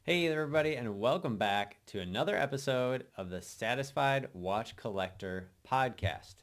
Hey there, everybody, and welcome back to another episode of the Satisfied Watch Collector podcast.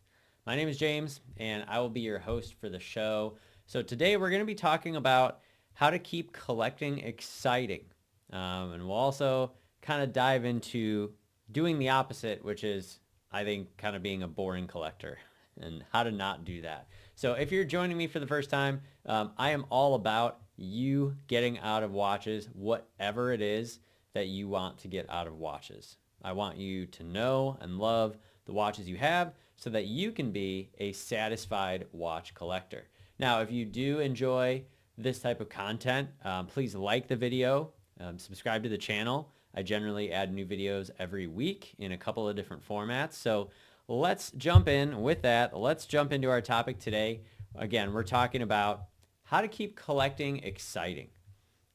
My name is James, and I will be your host for the show. So today we're going to be talking about how to keep collecting exciting. And we'll also kind of dive into doing the opposite, which is, I think, kind of being a boring collector and how to not do that. So if you're joining me for the first time, I am all about you getting out of watches, whatever it is that you want to get out of watches. I want you to know and love the watches you have so that you can be a satisfied watch collector. Now, if you do enjoy this type of content, please like the video, subscribe to the channel. I generally add new videos every week in a couple of different formats. So let's jump in with that. Let's jump into our topic today. Again, we're talking about how to keep collecting exciting.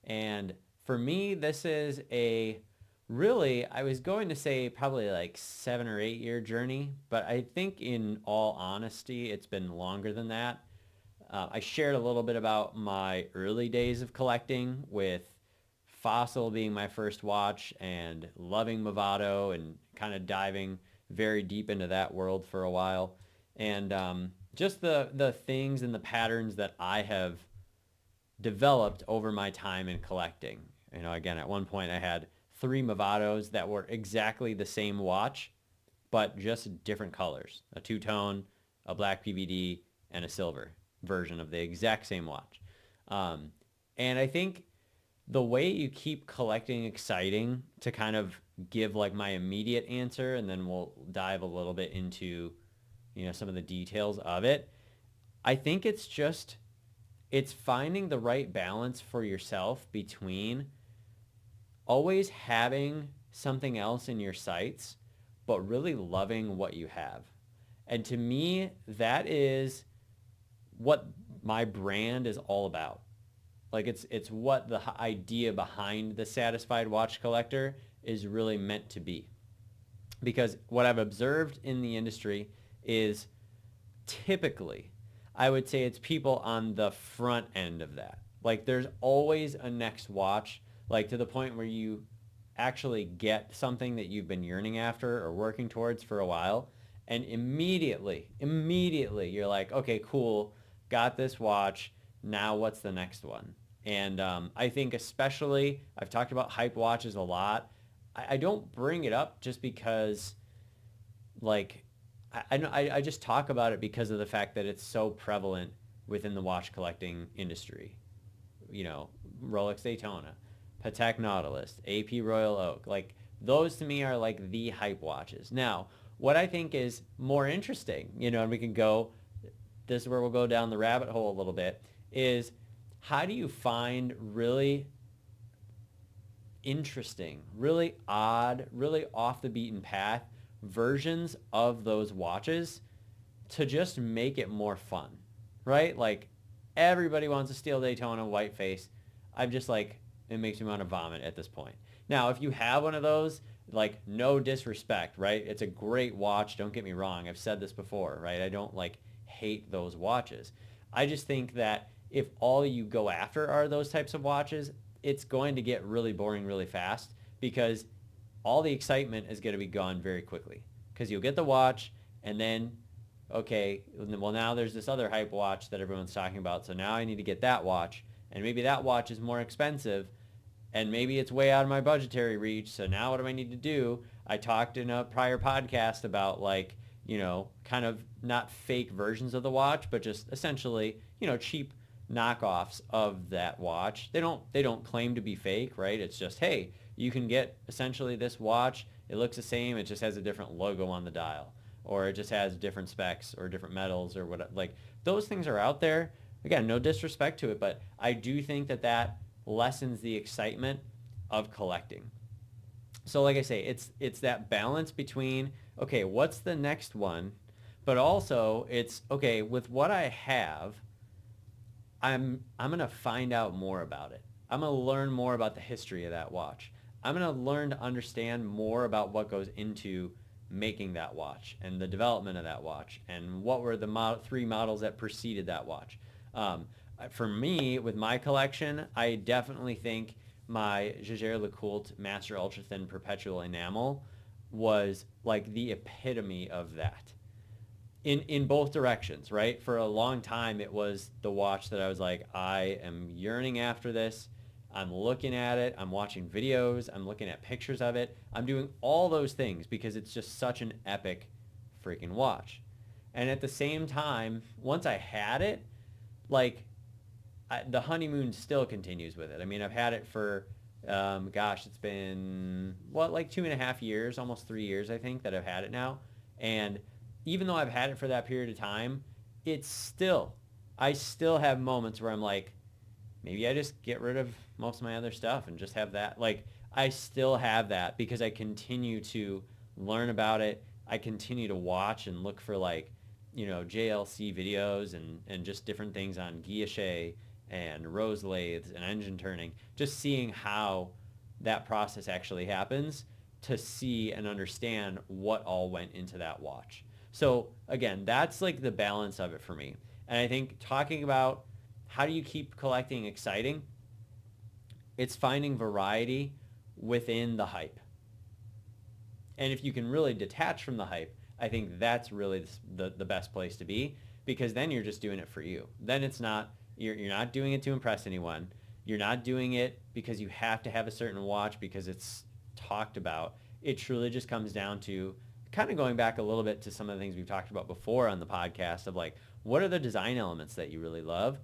And for me, this is I was going to say probably like 7 or 8 year journey, but I think in all honesty, it's been longer than that. I shared a little bit about my early days of collecting with Fossil being my first watch and loving Movado and kind of diving very deep into that world for a while. And just the things and the patterns that I have developed over my time in collecting. Again, at one point I had 3 Movados that were exactly the same watch, but just different colors. A two-tone, a black PVD, and a silver version of the exact same watch. And I think the way you keep collecting exciting, to kind of give like my immediate answer, and then we'll dive a little bit into, some of the details of it. I think it's finding the right balance for yourself between always having something else in your sights, but really loving what you have. And to me, that is what my brand is all about. Like it's what the idea behind the Satisfied Watch Collector is really meant to be. Because what I've observed in the industry is typically, I would say it's people on the front end of that. Like there's always a next watch, like to the point where you actually get something that you've been yearning after or working towards for a while. And immediately you're like, okay, cool, got this watch. Now what's the next one? And I think especially, I've talked about hype watches a lot. I don't bring it up just because like I just talk about it because of the fact that it's so prevalent within the watch collecting industry. Rolex Daytona, Patek Nautilus, AP Royal Oak, like those to me are like the hype watches. Now, what I think is more interesting, and we can go, this is where we'll go down the rabbit hole a little bit, is how do you find really interesting, really odd, really off the beaten path versions of those watches to just make it more fun, right? Like everybody wants a steel Daytona white face. I'm just like, it makes me want to vomit at this point. Now, if you have one of those, like no disrespect, right? It's a great watch. Don't get me wrong. I've said this before, right? I don't like hate those watches. I just think that if all you go after are those types of watches, it's going to get really boring really fast because all the excitement is going to be gone very quickly because you'll get the watch and then, okay, well now there's this other hype watch that everyone's talking about. So now I need to get that watch, and maybe that watch is more expensive and maybe it's way out of my budgetary reach. So now what do I need to do? I talked in a prior podcast about like, kind of not fake versions of the watch, but just essentially, cheap knockoffs of that watch. They don't claim to be fake, right? It's just, hey, you can get essentially this watch. It looks the same. It just has a different logo on the dial, or it just has different specs or different metals or what. Like those things are out there. Again, no disrespect to it, but I do think that lessens the excitement of collecting. So like I say, it's that balance between, okay, what's the next one? But also it's, okay, with what I have, I'm going to find out more about it. I'm going to learn more about the history of that watch. I'm going to learn to understand more about what goes into making that watch and the development of that watch and what were the 3 models that preceded that watch. For me, with my collection, I definitely think my Jaeger LeCoultre Master Ultra Thin Perpetual Enamel was like the epitome of that in both directions, right? For a long time, it was the watch that I was like, I am yearning after this. I'm looking at it. I'm watching videos. I'm looking at pictures of it. I'm doing all those things because it's just such an epic freaking watch. And at the same time, once I had it, like the honeymoon still continues with it. I mean, I've had it for, it's been, like 2.5 years, almost 3 years, I think, that I've had it now. And even though I've had it for that period of time, I still have moments where I'm like, maybe I just get rid of most of my other stuff and just have that. Like, I still have that because I continue to learn about it. I continue to watch and look for JLC videos and just different things on guilloche and rose lathes and engine turning, just seeing how that process actually happens to see and understand what all went into that watch. So again, that's like the balance of it for me. And I think talking about how do you keep collecting exciting, it's finding variety within the hype. And if you can really detach from the hype, I think that's really the best place to be, because then you're just doing it for you. Then it's not, you're not doing it to impress anyone. You're not doing it because you have to have a certain watch because it's talked about. It truly just comes down to kind of going back a little bit to some of the things we've talked about before on the podcast of like, what are the design elements that you really love?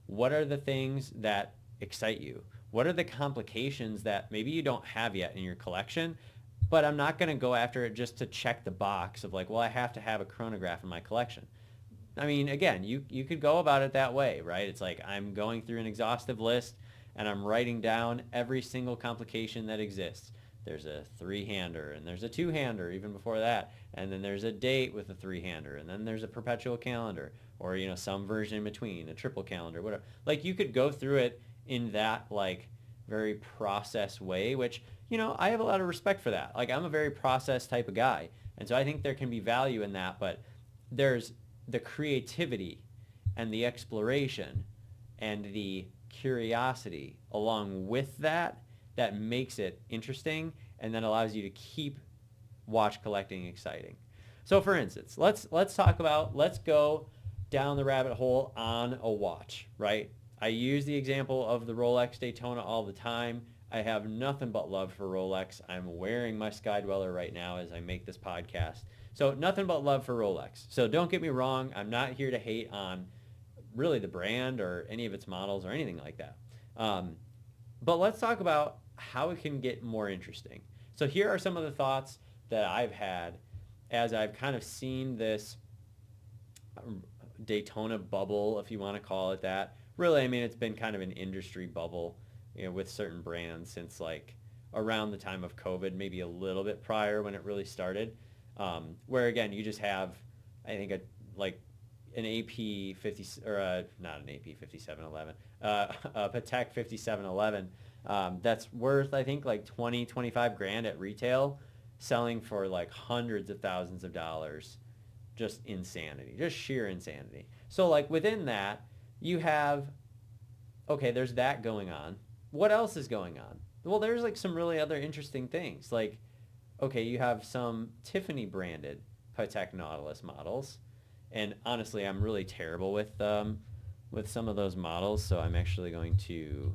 What are the things that excite you? What are the complications that maybe you don't have yet in your collection? But I'm not going to go after it just to check the box of like, well, I have to have a chronograph in my collection. I mean, again, you could go about it that way, right? It's like I'm going through an exhaustive list and I'm writing down every single complication that exists. There's a 3-hander and there's a 2-hander even before that. And then there's a date with a 3-hander and then there's a perpetual calendar or, some version in between, a triple calendar, whatever. Like you could go through it in that like very process way, which, I have a lot of respect for that. Like I'm a very process type of guy. And so I think there can be value in that, but there's the creativity and the exploration and the curiosity along with that makes it interesting and then allows you to keep watch collecting exciting. So for instance, let's go down the rabbit hole on a watch, right? I use the example of the Rolex Daytona all the time. I have nothing but love for Rolex. I'm wearing my Skydweller right now as I make this podcast. So nothing but love for Rolex. So don't get me wrong. I'm not here to hate on really the brand or any of its models or anything like that. But let's talk about how it can get more interesting. So here are some of the thoughts that I've had as I've kind of seen this Daytona bubble, if you want to call it that. Really, I mean, it's been kind of an industry bubble, with certain brands since like around the time of COVID, maybe a little bit prior when it really started. Where again, you just have, I think, an AP 50 or not an AP 5711, a Patek 5711 that's worth I think like 25 grand at retail, selling for like hundreds of thousands of dollars. Just insanity, just sheer insanity. So like within that, you have, okay, there's that going on. What else is going on? Well, there's like some really other interesting things. Like, okay, you have some Tiffany branded Patek Nautilus models. And honestly, I'm really terrible with some of those models. So I'm actually going to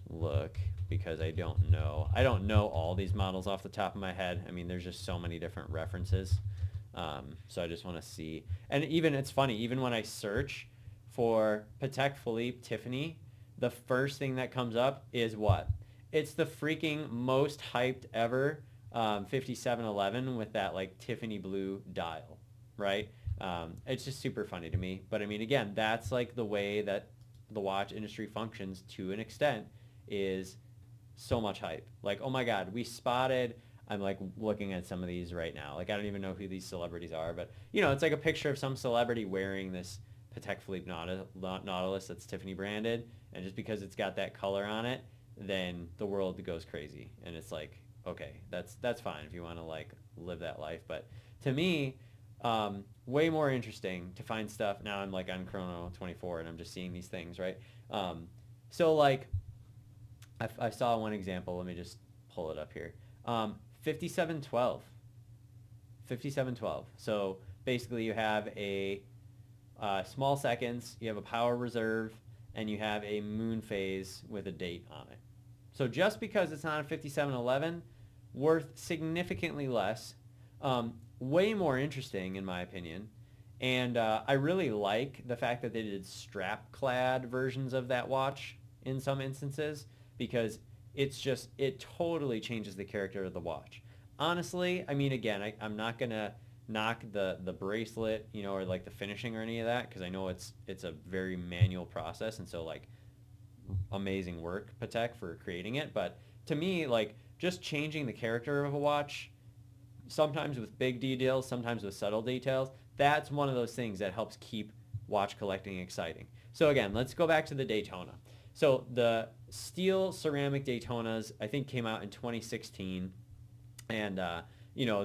look because I don't know. I don't know all these models off the top of my head. I mean, there's just so many different references. So I just want to see. And even, it's funny, even when I search for Patek Philippe Tiffany, the first thing that comes up is what? It's the freaking most hyped ever 5711 with that like Tiffany blue dial, right? It's just super funny to me. But I mean, again, that's like the way that the watch industry functions to an extent, is so much hype. Like, oh my God, we spotted, I'm like looking at some of these right now. Like, I don't even know who these celebrities are, but it's like a picture of some celebrity wearing this Patek Philippe Nautilus that's Tiffany branded. And just because it's got that color on it, then the world goes crazy. And it's like, okay, that's fine if you want to like live that life. But to me, way more interesting to find stuff. Now I'm like on Chrono 24 and I'm just seeing these things, right? So like I saw one example. Let me just pull it up here. 5712. 5712. So basically you have a small seconds, you have a power reserve, and you have a moon phase with a date on it. So just because it's not a 5711, worth significantly less, way more interesting in my opinion. And I really like the fact that they did strap-clad versions of that watch in some instances because it totally changes the character of the watch. Honestly, I mean, again, I'm not going to knock the bracelet, or like the finishing or any of that because I know it's a very manual process and so like amazing work, Patek, for creating it. But to me, like just changing the character of a watch, sometimes with big details, sometimes with subtle details, that's one of those things that helps keep watch collecting exciting. So again, let's go back to the Daytona. So the steel ceramic Daytonas, I think, came out in 2016, and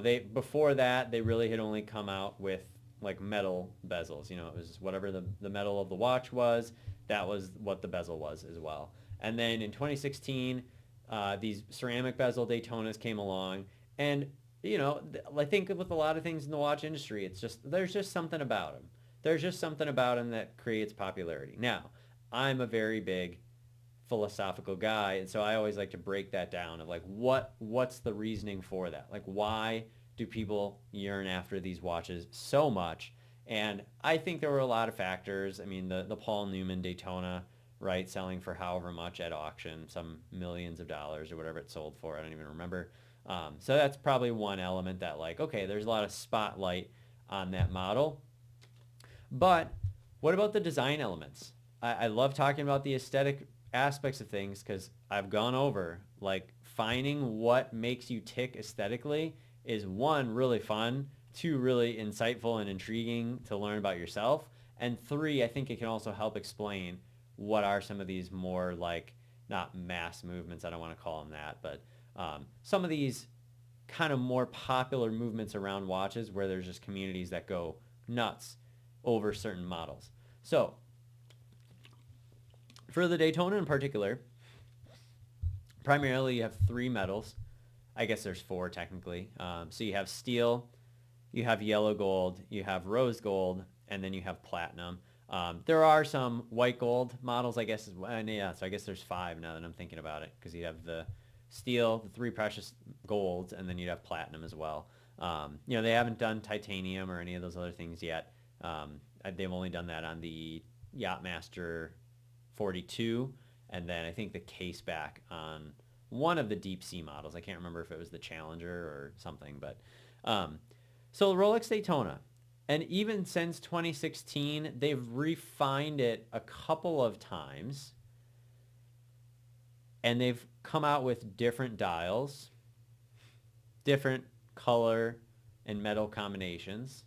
they before that they really had only come out with like metal bezels. It was whatever the metal of the watch was, that was what the bezel was as well. And then in 2016, these ceramic bezel Daytonas came along, and I think with a lot of things in the watch industry, there's just something about them. There's just something about them that creates popularity. Now, I'm a very big philosophical guy, and so I always like to break that down of like what's the reasoning for that? Like why do people yearn after these watches so much? And I think there were a lot of factors. I mean, the Paul Newman Daytona, right, selling for however much at auction, some millions of dollars or whatever it sold for. I don't even remember. So that's probably one element that like, okay, there's a lot of spotlight on that model. But what about the design elements? I love talking about the aesthetic aspects of things because I've gone over like finding what makes you tick aesthetically is one, really fun, two, really insightful and intriguing to learn about yourself, and three, I think it can also help explain what are some of these more like not mass movements, I don't want to call them that, but some of these kind of more popular movements around watches where there's just communities that go nuts over certain models. So for the Daytona in particular, primarily you have three metals. I guess there's four technically. So you have steel, you have yellow gold, you have rose gold, and then you have platinum. There are some white gold models, I guess. And yeah, so I guess there's five now that I'm thinking about it because you have the steel, the three precious golds, and then you'd have platinum as well. They haven't done titanium or any of those other things yet. They've only done that on the Yachtmaster 42, and then I think the case back on one of the deep sea models. I can't remember if it was the Challenger or something, but so the Rolex Daytona, and even since 2016, they've refined it a couple of times, and they've come out with different dials, different color and metal combinations,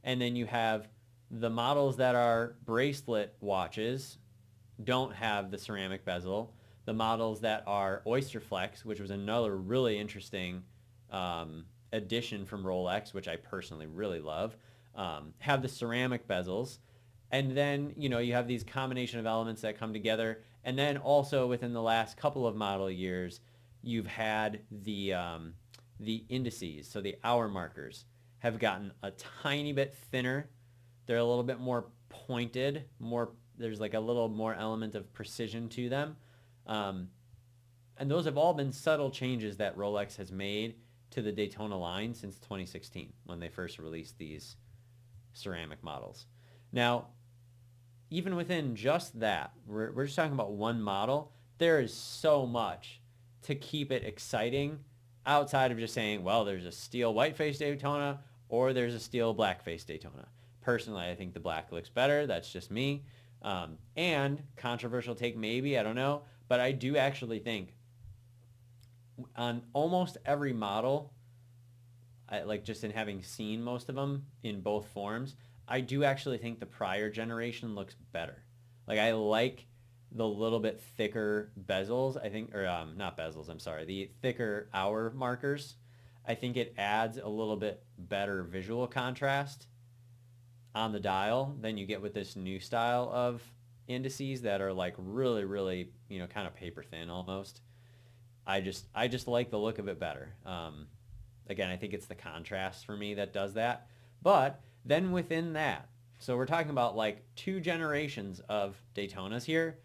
and then you have the models that are bracelet watches don't have the ceramic bezel. The models that are Oyster Flex, which was another really interesting addition from Rolex, which I personally really love, have the ceramic bezels. And then, you have these combination of elements that come together. And then also within the last couple of model years, you've had the indices, so the hour markers, have gotten a tiny bit thinner. They're a little bit more pointed, there's like a little more element of precision to them. And those have all been subtle changes that Rolex has made to the Daytona line since 2016 when they first released these ceramic models. Now, even within just that, we're just talking about one model, there is so much to keep it exciting outside of just saying, well, there's a steel white-faced Daytona or there's a steel black-faced Daytona. Personally, I think the black looks better. That's just me. And controversial take maybe, I don't know, but I do actually think on almost every model, like just in having seen most of them in both forms, I do actually think the prior generation looks better. Like I like the little bit thicker bezels, I think, or not bezels, I'm sorry, the thicker hour markers. I think it adds a little bit better visual contrast on the dial than you get with this new style of indices that are like really, really, kind of paper thin almost. I just like the look of it better. Again, I think it's the contrast for me that does that. But then within that, so we're talking about like 2 generations of Daytonas here.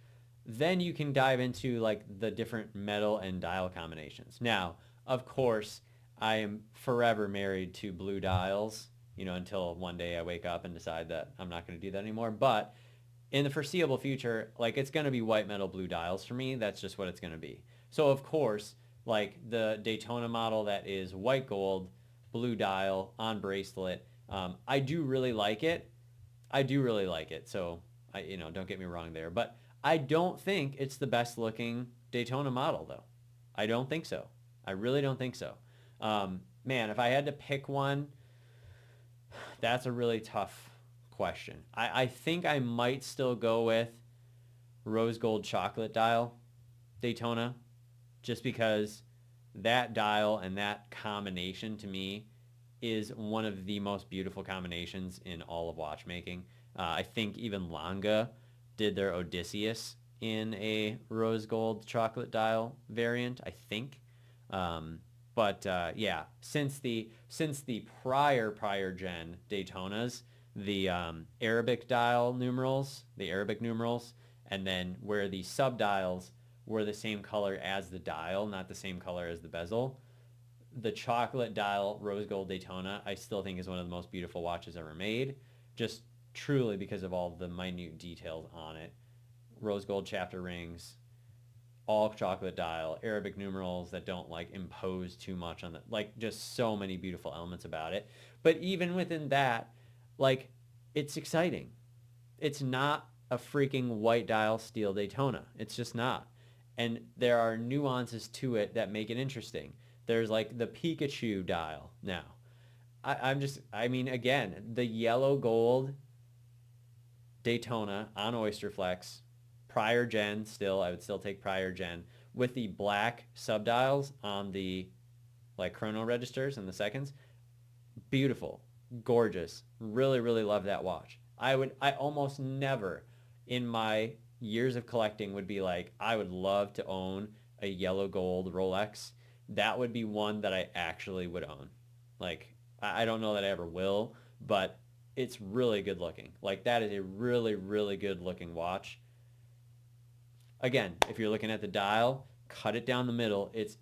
Then you can dive into like the different metal and dial combinations. Now, of course, I am forever married to blue dials, until one day I wake up and decide that I'm not going to do that anymore. But in the foreseeable future, like it's going to be white metal blue dials for me. That's just what it's going to be. So of course, like the Daytona model that is white gold, blue dial on bracelet, I do really like it. I do really like it. So don't get me wrong there, but I don't think it's the best looking Daytona model though. I don't think so. I really don't think so. Man, if I had to pick one, that's a really tough question. I think I might still go with rose gold chocolate dial Daytona, just because that dial and that combination to me is one of the most beautiful combinations in all of watchmaking. I think even Lange did their Odysseus in a rose gold chocolate dial variant, I think. But yeah, since the prior gen Daytonas, the Arabic numerals, and then where the subdials were the same color as the dial, not the same color as the bezel, the chocolate dial rose gold Daytona, I still think is one of the most beautiful watches ever made, just truly because of all the minute details on it. Rose gold chapter rings, all chocolate dial, Arabic numerals that don't like impose too much on the, like just so many beautiful elements about it. But even within that, like it's exciting. It's not a freaking white dial steel Daytona. It's just not. And there are nuances to it that make it interesting. There's like the Pikachu dial now. I mean, again, the yellow gold Daytona on Oyster Flex, prior gen still, I would still take prior gen, with the black subdials on the like chrono registers and the seconds. Beautiful, gorgeous, really, really love that watch. I almost never in my years of collecting would be like, I would love to own a yellow gold Rolex. That would be one that I actually would own. Like, I don't know that I ever will, but it's really good looking. Like that is a really, really good looking watch. Again, if you're looking at the dial, cut it down the middle. It's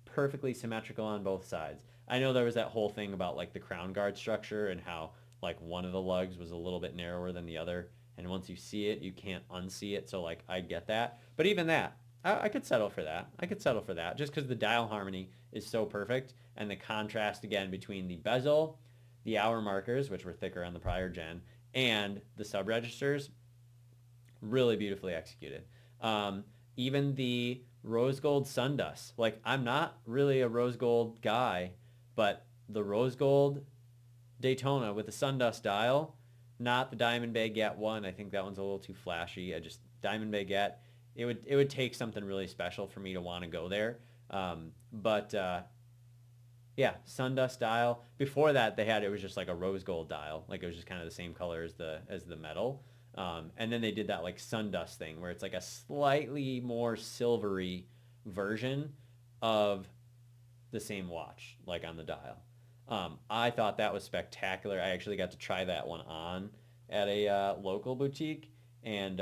perfectly symmetrical on both sides. I know there was that whole thing about like the crown guard structure and how like one of the lugs was a little bit narrower than the other. And once you see it, you can't unsee it. So like I get that. But even that, I could settle for that. I could settle for that just because the dial harmony is so perfect. And the contrast again between the bezel, the hour markers, which were thicker on the prior gen, and the sub registers, really beautifully executed. Even the rose gold sundust. Like I'm not really a rose gold guy, but the rose gold Daytona with the sundust dial, not the diamond baguette one. I think that one's a little too flashy. I just diamond baguette. It would take something really special for me to want to go there. But yeah, sundust dial. Before that, it was just like a rose gold dial. Like it was just kind of the same color as the metal. And then they did that like sundust thing where it's like a slightly more silvery version of the same watch, like on the dial. I thought that was spectacular. I actually got to try that one on at a local boutique. And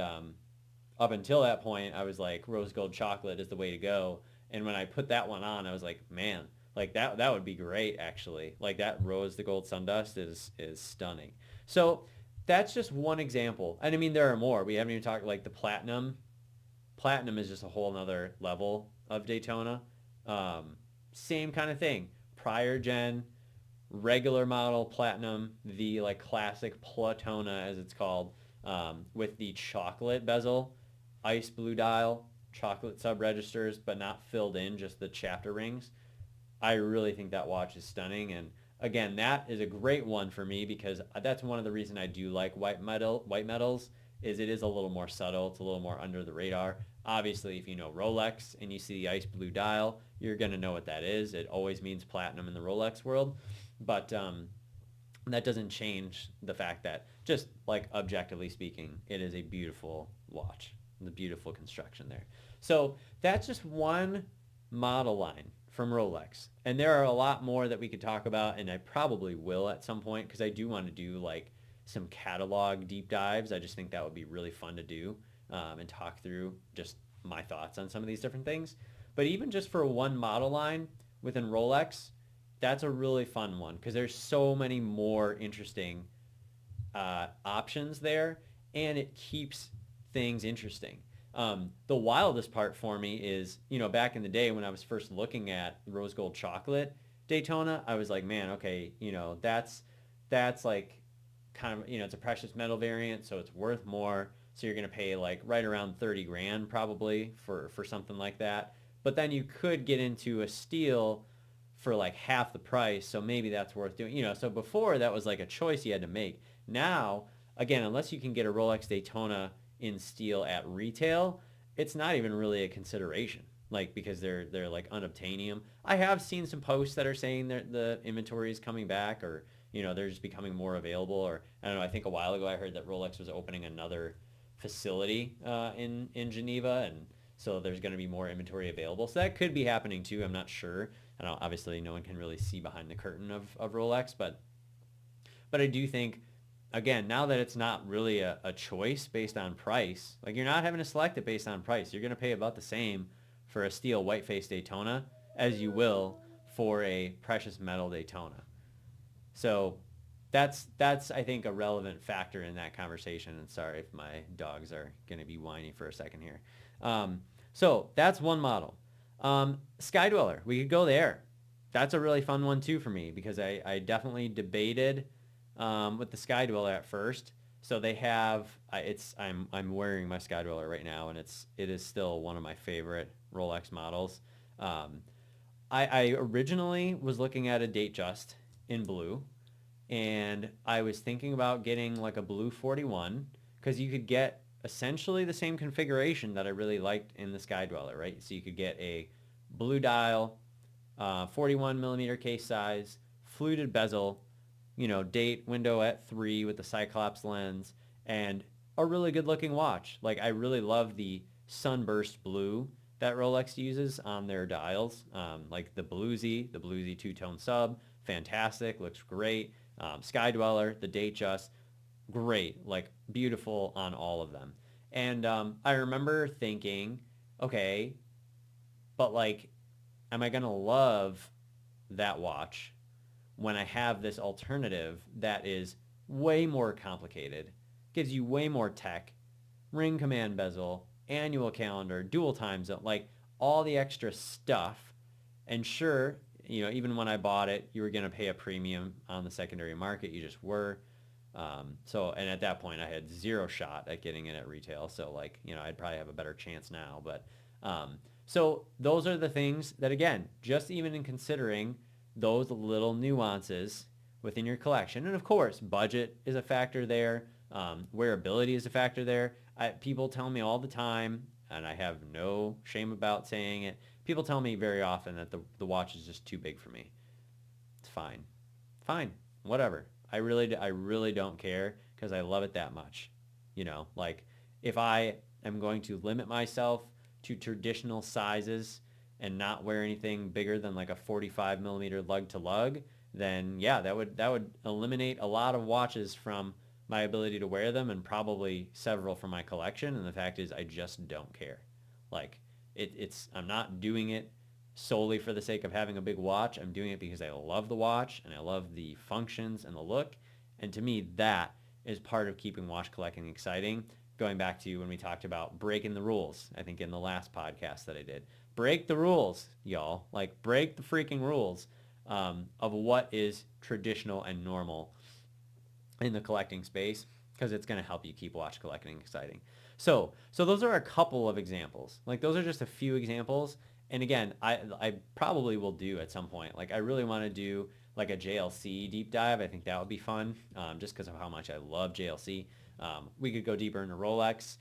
up until that point, I was like, rose gold chocolate is the way to go. And when I put that one on, I was like, man, like that would be great actually. Like that rose the gold sundust is stunning. So that's just one example. And I mean, there are more. We haven't even talked like the platinum. Platinum is just a whole nother level of Daytona. Same kind of thing. Prior gen, regular model platinum, the like classic Platona as it's called, with the chocolate bezel, ice blue dial, chocolate sub registers, but not filled in, just the chapter rings. I really think that watch is stunning. And again, that is a great one for me because that's one of the reasons I do like white metals is it is a little more subtle. It's a little more under the radar. Obviously, if you know Rolex and you see the ice blue dial, you're going to know what that is. It always means platinum in the Rolex world. But That doesn't change the fact that, just like objectively speaking, it is a beautiful watch. The beautiful construction there. So that's just one model line from Rolex. And there are a lot more that we could talk about, and I probably will at some point, because I do want to do like some catalog deep dives. I just think that would be really fun to do, and talk through just my thoughts on some of these different things. But even just for one model line within Rolex, that's a really fun one, because there's so many more interesting options there, and it keeps things interesting. The wildest part for me is, back in the day when I was first looking at rose gold chocolate Daytona, I was like, man, okay, that's like kind of, it's a precious metal variant, so it's worth more. So you're going to pay like right around 30 grand probably for something like that. But then you could get into a steel for like half the price, so maybe that's worth doing. So before, that was like a choice you had to make. Now, again, unless you can get a Rolex Daytona in steel at retail, it's not even really a consideration. Like, because they're like unobtainium. I have seen some posts that are saying that the inventory is coming back, or they're just becoming more available. Or I don't know. I think a while ago I heard that Rolex was opening another facility in Geneva, and so there's going to be more inventory available. So that could be happening too. I'm not sure. I don't. Obviously, no one can really see behind the curtain of Rolex, but I do think, again, now that it's not really a choice based on price, like you're not having to select it based on price. You're going to pay about the same for a steel white-faced Daytona as you will for a precious metal Daytona. So that's I think a relevant factor in that conversation. And sorry if my dogs are going to be whiny for a second here. So that's one model. Sky Dweller, we could go there. That's a really fun one too for me, because I definitely debated with the Sky Dweller at first. So they have I'm wearing my Sky Dweller right now, and it is still one of my favorite Rolex models. I originally was looking at a Datejust in blue, and I was thinking about getting like a blue 41, because you could get essentially the same configuration that I really liked in the Sky Dweller, right? So you could get a blue dial, 41 millimeter case size, fluted bezel, date window at 3 with the Cyclops lens, and a really good looking watch. Like, I really love the sunburst blue that Rolex uses on their dials. Like the Bluesy two-tone sub, fantastic, looks great. Sky Dweller, the Datejust, great, like beautiful on all of them. And I remember thinking, okay, but like, am I going to love that watch when I have this alternative that is way more complicated, gives you way more tech, ring command bezel, annual calendar, dual time zone, like all the extra stuff. And sure, even when I bought it, you were going to pay a premium on the secondary market. You just were. And at that point I had zero shot at getting it at retail. So like, I'd probably have a better chance now. But so those are the things that, again, just even in considering those little nuances within your collection. And of course, budget is a factor there. Wearability is a factor there. People tell me all the time, and I have no shame about saying it. People tell me very often that the watch is just too big for me. It's fine. Fine. Whatever. I really don't care, because I love it that much. Like, if I am going to limit myself to traditional sizes and not wear anything bigger than like a 45 millimeter lug to lug, then yeah, that would eliminate a lot of watches from my ability to wear them, and probably several from my collection. And the fact is, I just don't care. Like, I'm not doing it solely for the sake of having a big watch. I'm doing it because I love the watch and I love the functions and the look. And to me, that is part of keeping watch collecting exciting. Going back to when we talked about breaking the rules, I think in the last podcast that I did. Break the rules, y'all. Like, break the freaking rules of what is traditional and normal in the collecting space, because it's going to help you keep watch collecting exciting. So those are a couple of examples. Like, those are just a few examples. And again, I probably will do at some point. Like, I really want to do like a JLC deep dive. I think that would be fun, just because of how much I love JLC. We could go deeper into Rolex,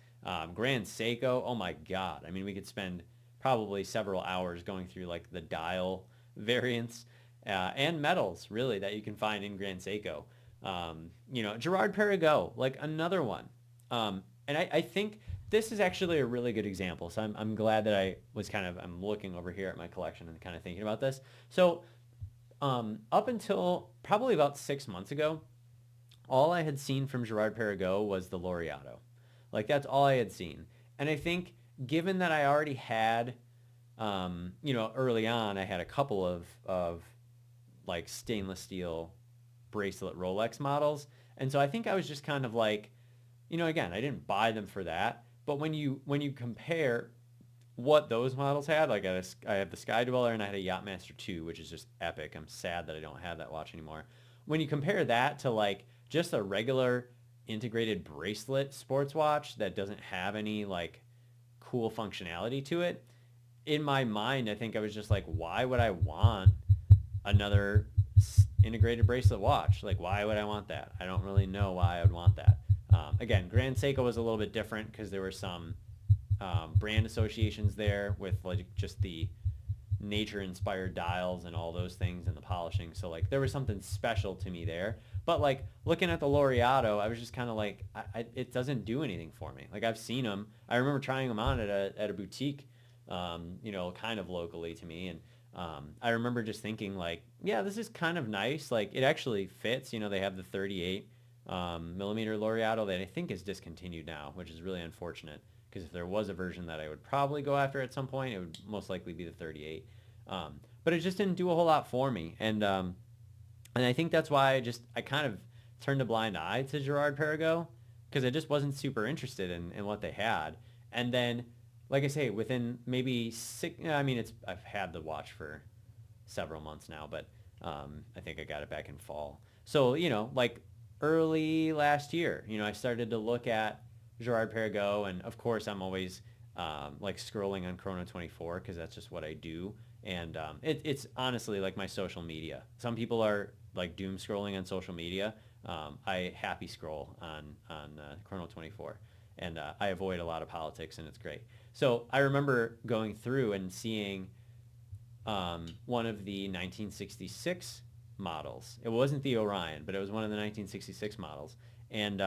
Grand Seiko. Oh my God. I mean, we could spend probably several hours going through like the dial variants and metals really that you can find in Grand Seiko. Gerard Perregaux, like another one. And I think this is actually a really good example. So I'm glad that I'm looking over here at my collection and kind of thinking about this. So up until probably about 6 months ago, all I had seen from Gerard Perregaux was the Laureato. Like that's all I had seen. And I think given that I already had, early on, I had a couple of like stainless steel bracelet Rolex models. And so I think I was just kind of like, again, I didn't buy them for that. But when you compare what those models had, like I have the Sky Dweller and I had a Yachtmaster 2, which is just epic. I'm sad that I don't have that watch anymore. When you compare that to like just a regular integrated bracelet sports watch that doesn't have any like cool functionality to it, in my mind, I think I was just like, why would I want another integrated bracelet watch? Like, why would I want that? I don't really know why I would want that. Again, Grand Seiko was a little bit different because there were some brand associations there with like just the nature-inspired dials and all those things and the polishing. So like there was something special to me there. But like looking at the Laureato, I was just kind of like, it doesn't do anything for me. Like I've seen them. I remember trying them on at a boutique, kind of locally to me. And I remember just thinking like, yeah, this is kind of nice. Like it actually fits. They have the 38 millimeter Laureato that I think is discontinued now, which is really unfortunate. Because if there was a version that I would probably go after at some point, it would most likely be the 38. But it just didn't do a whole lot for me. And I think that's why I kind of turned a blind eye to Gerard Perregaux because I just wasn't super interested in what they had. And then, like I say, within maybe I've had the watch for several months now, but I think I got it back in fall. So, like early last year, I started to look at Gerard Perregaux, and of course I'm always like scrolling on Chrono 24 because that's just what I do. And it's honestly like my social media. Some people are like doom scrolling on social media. I happy scroll on Chrono 24, and I avoid a lot of politics, and it's great. So I remember going through and seeing one of the 1966 models. It wasn't the Orion, but it was one of the 1966 models, and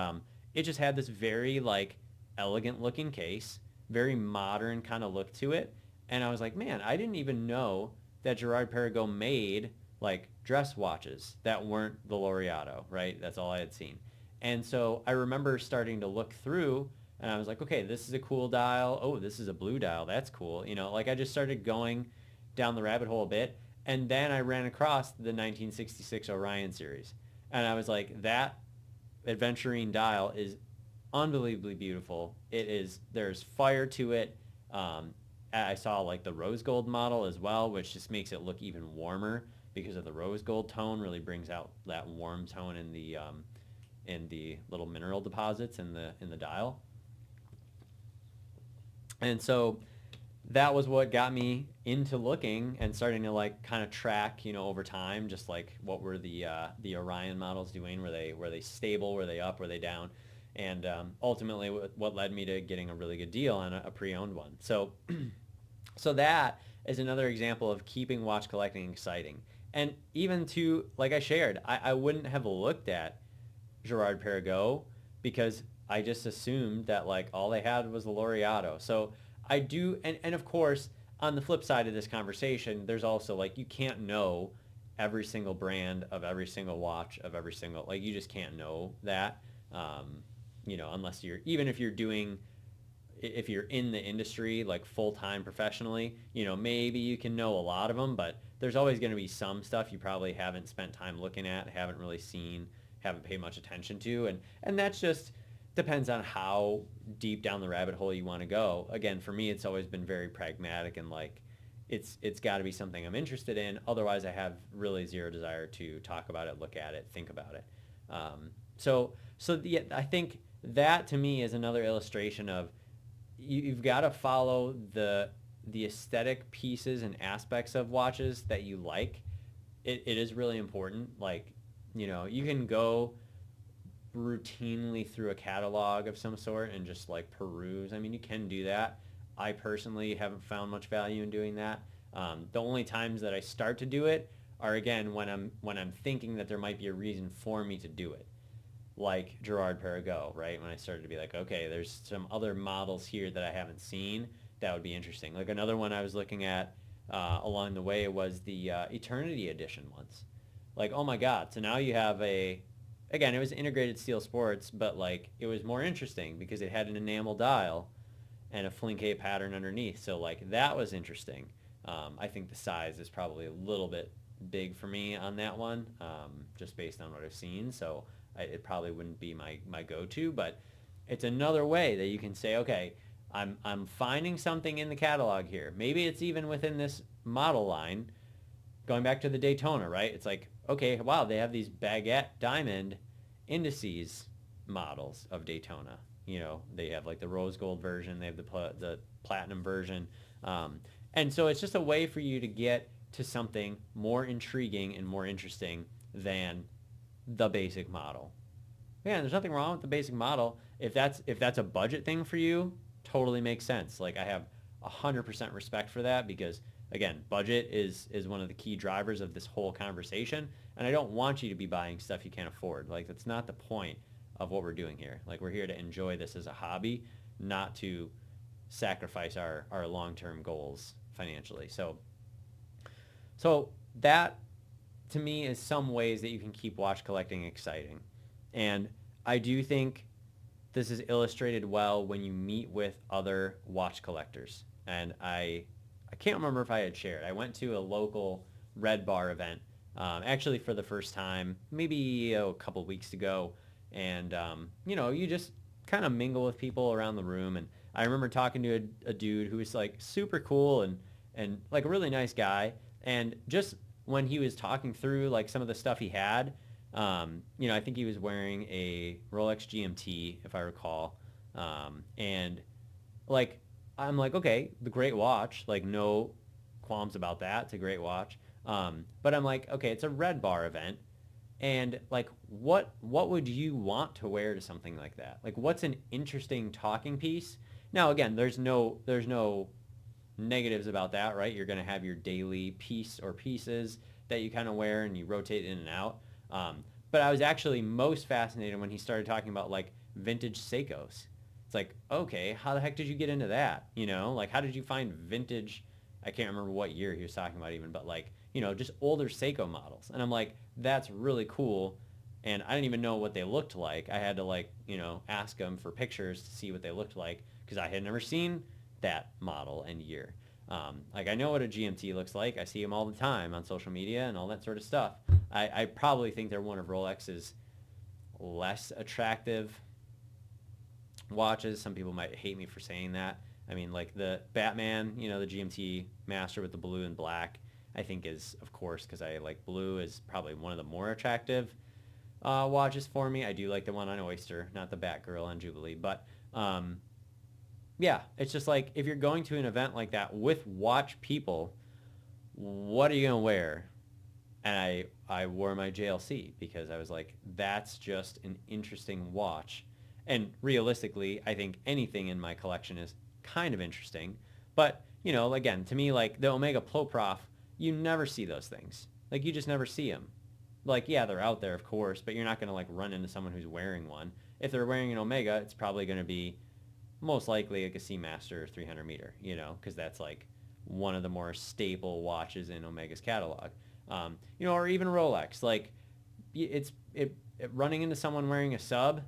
it just had this very like elegant looking case, very modern kind of look to it. And I was like, man, I didn't even know that Gerard Perregaux made like dress watches that weren't the Laureato, right? That's all I had seen. And so I remember starting to look through and I was like, okay, this is a cool dial. Oh, this is a blue dial. That's cool. Like I just started going down the rabbit hole a bit. And then I ran across the 1966 Orion series. And I was like, that aventurine dial is unbelievably beautiful. There's fire to it. I saw like the rose gold model as well, which just makes it look even warmer because of the rose gold tone. Really brings out that warm tone in the little mineral deposits in the dial. And so that was what got me into looking and starting to like kind of track, over time, just like what were the Orion models doing? Were they stable? Were they up? Were they down? And ultimately, what led me to getting a really good deal on a pre-owned one. So, so that is another example of keeping watch collecting exciting. And even to, like I shared, I wouldn't have looked at Gerard Perregaux because I just assumed that like all they had was the Laureato. So I do, and of course, on the flip side of this conversation, there's also like you can't know every single brand of every single watch of every single, like you just can't know that, unless even if you're in the industry like full-time professionally, maybe you can know a lot of them, but there's always going to be some stuff you probably haven't spent time looking at, haven't really seen, haven't paid much attention to, and that's just depends on how deep down the rabbit hole you want to go. Again, for me, it's always been very pragmatic and like it's got to be something I'm interested in. Otherwise, I have really zero desire to talk about it, look at it, think about it. I think that to me is another illustration of you've got to follow the aesthetic pieces and aspects of watches that you like. It is really important. Like, you can go routinely through a catalog of some sort and just like peruse. I mean, you can do that. I personally haven't found much value in doing that. The only times that I start to do it are again when I'm thinking that there might be a reason for me to do it, like Gerard Perregaux, right? When I started to be like, okay, there's some other models here that I haven't seen that would be interesting. Like another one I was looking at along the way was the Eternity Edition ones. Like, oh my God. So now you have again, it was integrated steel sports, but like it was more interesting because it had an enamel dial and a flinke pattern underneath. So like that was interesting. I think the size is probably a little bit big for me on that one, just based on what I've seen. So it probably wouldn't be my go-to, but it's another way that you can say, okay, I'm finding something in the catalog here. Maybe it's even within this model line. Going back to the Daytona, right? It's like, okay, wow, they have these baguette diamond indices models of Daytona. You know, they have like the rose gold version, they have the platinum version, and so it's just a way for you to get to something more intriguing and more interesting than the basic model. Yeah, there's nothing wrong with the basic model. If that's a budget thing for you, totally makes sense. Like I have 100% respect for that because again, budget is one of the key drivers of this whole conversation, and I don't want you to be buying stuff you can't afford. Like that's not the point of what we're doing here. Like we're here to enjoy this as a hobby, not to sacrifice our long-term goals financially. So that to me is some ways that you can keep watch collecting exciting. And I do think this is illustrated well when you meet with other watch collectors. And I can't remember if I had shared. I went to a local Red Bar event, actually for the first time, maybe a couple weeks ago. And, you just kind of mingle with people around the room. And I remember talking to a dude who was like super cool and like a really nice guy. And just when he was talking through like some of the stuff he had, I think he was wearing a Rolex GMT, if I recall. And like, I'm like, okay, the great watch, like no qualms about that. It's a great watch. But I'm like, okay, it's a Red Bar event. And like, what would you want to wear to something like that? Like, what's an interesting talking piece? Now, again, there's no negatives about that, right? You're going to have your daily piece or pieces that you kind of wear and you rotate in and out. But I was actually most fascinated when he started talking about like vintage Seikos. It's like, okay, how the heck did you get into that? Like how did you find vintage? I can't remember what year he was talking about even, but like, just older Seiko models. And I'm like, that's really cool. And I didn't even know what they looked like. I had to like, ask him for pictures to see what they looked like because I had never seen that model and year. Like I know what a GMT looks like. I see them all the time on social media and all that sort of stuff. I probably think they're one of Rolex's less attractive watches. Some people might hate me for saying that. I mean, like the Batman, the GMT Master with the blue and black, I think is, of course, because I like blue, is probably one of the more attractive watches for me. I do like the one on Oyster, not the Batgirl on Jubilee. But yeah, it's just like if you're going to an event like that with watch people, what are you going to wear? And I wore my JLC because I was like, that's just an interesting watch. And realistically, I think anything in my collection is kind of interesting. But, again, to me, like the Omega Pro Prof, you never see those things. Like you just never see them. Like, yeah, they're out there, of course, but you're not going to like run into someone who's wearing one. If they're wearing an Omega, it's probably going to be most likely like a Seamaster 300 meter, because that's like one of the more staple watches in Omega's catalog. Or even Rolex. Like it running into someone wearing a sub,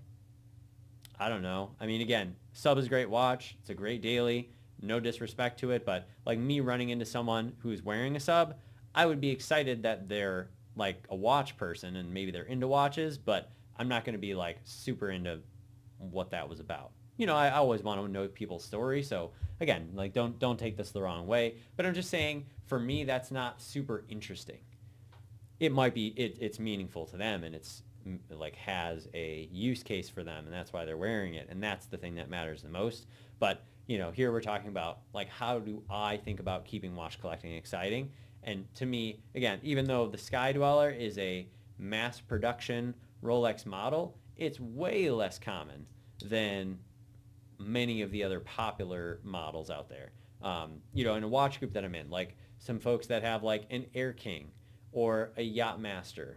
I don't know. I mean, again, sub is a great watch. It's a great daily. No disrespect to it, but like me running into someone who's wearing a sub, I would be excited that they're like a watch person and maybe they're into watches, but I'm not going to be like super into what that was about. I always want to know people's story. So again, like don't take this the wrong way, but I'm just saying for me, that's not super interesting. It might be, it's meaningful to them and it's like has a use case for them and that's why they're wearing it. And that's the thing that matters the most. But here we're talking about like, how do I think about keeping watch collecting exciting? And to me, again, even though the Sky Dweller is a mass production Rolex model, it's way less common than many of the other popular models out there. In a watch group that I'm in, like some folks that have like an Air King or a Yachtmaster,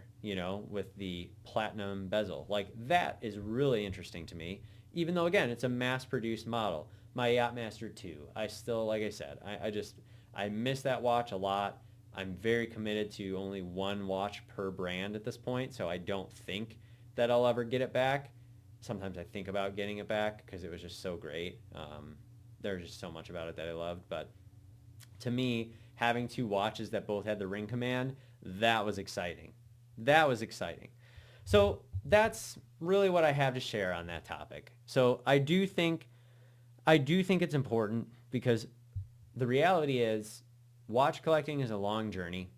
with the platinum bezel. Like that is really interesting to me, even though again, it's a mass produced model. My Yachtmaster 2, I still, like I said, I miss that watch a lot. I'm very committed to only one watch per brand at this point, so I don't think that I'll ever get it back. Sometimes I think about getting it back because it was just so great. There's just so much about it that I loved, but to me, having two watches that both had the ring command, that was exciting. That was exciting. So that's really what I have to share on that topic. So I do think it's important because the reality is watch collecting is a long journey.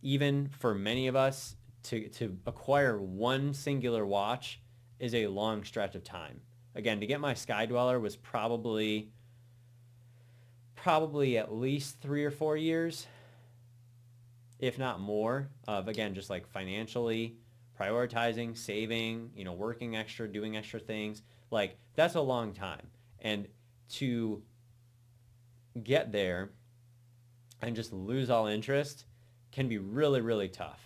Even for many of us to acquire one singular watch is a long stretch of time. Again, to get my Sky Dweller was probably at least 3 or 4 years, if not more, of again just like financially prioritizing, saving, working extra, doing extra things. Like that's a long time. And to get there and just lose all interest can be really, really tough.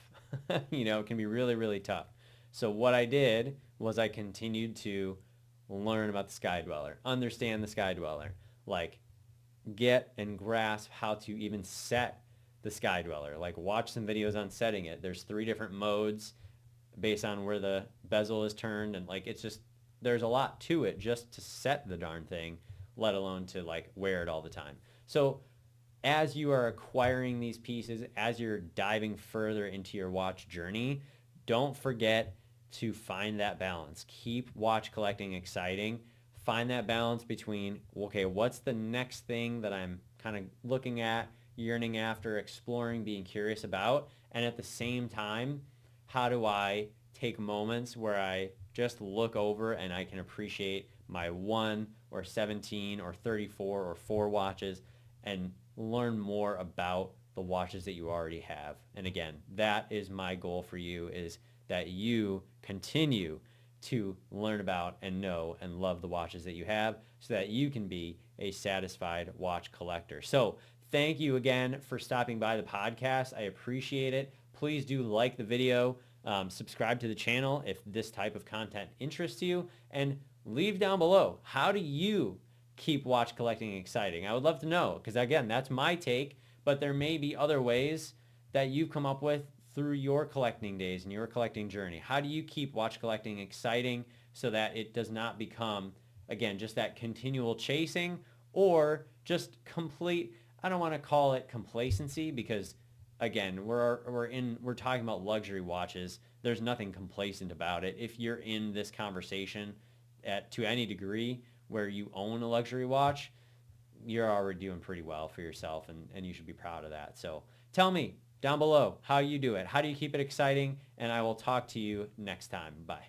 It can be really, really tough. So what I did was I continued to learn about the Sky Dweller, understand the Sky Dweller, like get and grasp how to even set the Sky Dweller. Like watch some videos on setting it. There's 3 different modes based on where the bezel is turned, and like it's just there's a lot to it just to set the darn thing, let alone to like wear it all the time. So as you are acquiring these pieces, as you're diving further into your watch journey, don't forget to find that balance. Keep watch collecting exciting. Find that balance between, okay, what's the next thing that I'm kind of looking at, yearning after, exploring, being curious about, and at the same time, how do I take moments where I just look over and I can appreciate my 1 or 17 or 34 or 4 watches and learn more about the watches that you already have. And again, that is my goal for you, is that you continue to learn about and know and love the watches that you have so that you can be a satisfied watch collector. So thank you again for stopping by the podcast. I appreciate it. Please do like the video, subscribe to the channel if this type of content interests you, and leave down below, how do you keep watch collecting exciting? I would love to know, because again, that's my take, but there may be other ways that you've come up with through your collecting days and your collecting journey. How do you keep watch collecting exciting so that it does not become, again, just that continual chasing or just complete, I don't want to call it complacency, because again, we're talking about luxury watches. There's nothing complacent about it. If you're in this conversation to any degree where you own a luxury watch, you're already doing pretty well for yourself, and you should be proud of that. So tell me down below how you do it. How do you keep it exciting? And I will talk to you next time. Bye.